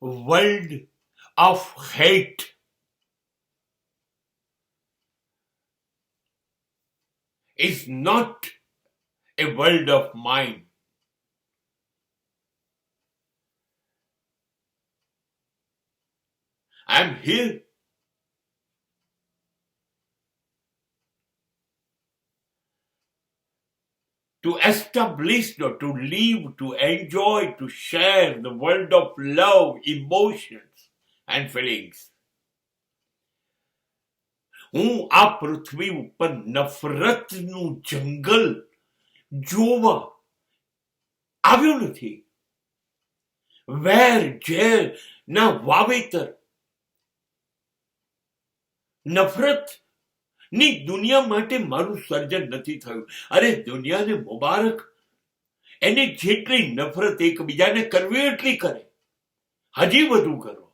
world of hate is not a world of mine. I am here to establish, or to live, to enjoy, to share the world of love, emotions and feelings. હું આ પૃથ્વી ઉપર નફરતનું જંગલ જોવા આવ્યો નથી. વેર ઝેર ના વાવેતર નફરત ની દુનિયા માટે મારું સર્જન નથી થયું. અરે દુનિયાને મુબારક, એને જેટલી નફરત એકબીજાને કરવી એટલી કરે, હજી વધુ કરો.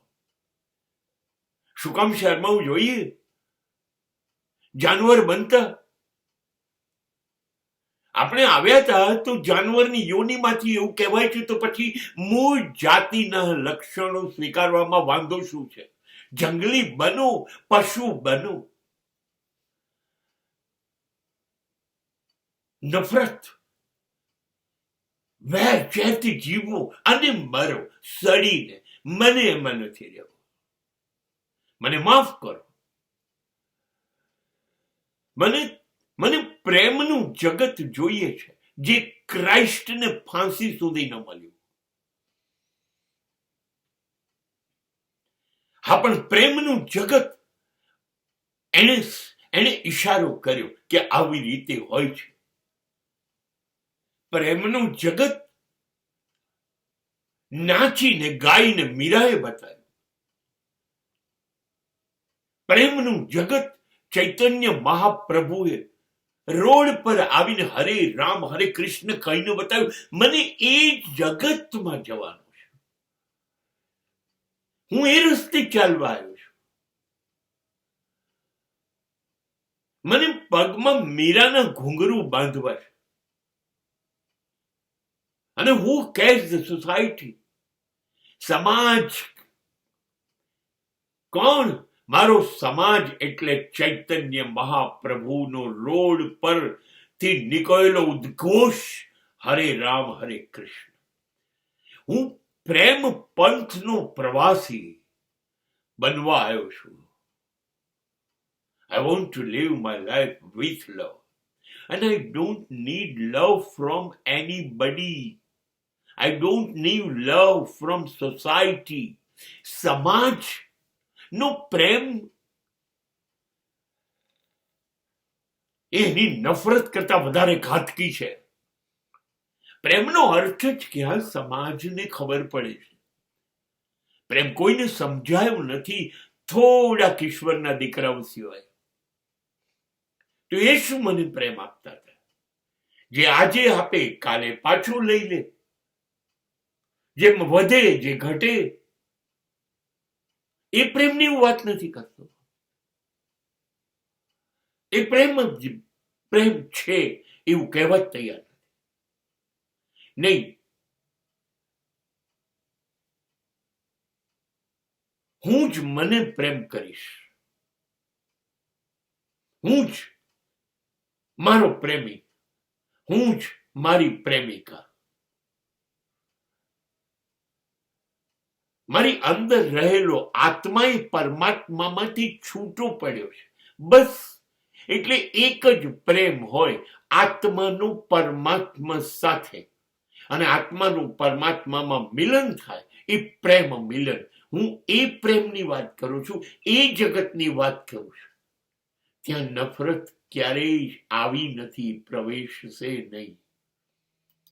શું કામ શરમાવું જોઈએ? જાનવર બનતા આપણે આવ્યા હતા તો જાનવરની યોનિમાંથી એવું કહેવાય છે, તો પછી મૂળ જાતિના લક્ષણો સ્વીકારવામાં વાંધો શું છે? જંગલી બનો, પશુ બનો. નફરત, વેર ઝેરથી જીવવો અને મરો સડીને, મને એમાં નથી રહેવું. મને માફ કરો. મને પ્રેમનું જગત જોઈએ છે, જે ક્રાઇસ્ટને ફાંસી સુધી ન મળ્યું. હા, પણ પ્રેમનું જગત એને ઈશારો કર્યો કે આવી રીતે હોય છે. પ્રેમનું જગત નાચીને ગાઈને મીરાએ બતાવ્યું. પ્રેમનું જગત ચૈતન્ય મહાપ્રભુએ રોડ પર આવીને હરે રામ હરે કૃષ્ણ કહીને બતાવ્યું. મને એ જગતમાં જવાનું છે. હું એ રસ્તે ચાલવા આવ્યો છું. મને પગમાં મીરાના ઘૂંઘરું બાંધવા છે. અને who cares the society? સમાજ કોણ? મારો સમાજ એટલે ચૈતન્ય મહાપ્રભુનો રોડ પરથી નીકળેલો ઉદ્ઘોષ હરે રામ હરે કૃષ્ણ. હું પ્રેમ પંથનો પ્રવાસી બનવા આવ્યો છું. I want to live my life with love. And I don't need love from anybody. I don't need love from society. સમાજ નો પ્રેમ એની નફરત કરતા વધારે ઘાતકી છે. પ્રેમનો અર્થ જ ક્યાં સમાજને ખબર પડે છે. પ્રેમ કોઈને સમજાયું નથી, થોડા ઈશ્વરના દીકરાઓ સિવાય. તો એ શું મને પ્રેમ આપતા હતા? જે આજે આપે કાલે પાછું લઈ લે, જેમ વધે જે ઘટે. એ પ્રેમની હું વાત નથી કરતો. એ પ્રેમ છે એવું કહેવા જ તૈયાર નથી. નહીં, હું જ મને પ્રેમ કરીશ. હું જ મારો પ્રેમી, હું જ મારી પ્રેમિકા. મારી અંદર રહેલો આત્મા એ પરમાત્મામાંથી છૂટો પડ્યો છે. બસ, એટલે એક જ પ્રેમ હોય આત્માનો પરમાત્મા સાથે, અને આત્માનું પરમાત્મામાં મિલન થાય એ પ્રેમ મિલન. હું એ પ્રેમની વાત કરું છું, એ જગતની વાત કરું છું. ત્યાં નફરત ક્યારેય આવી નથી, પ્રવેશશે નહીં.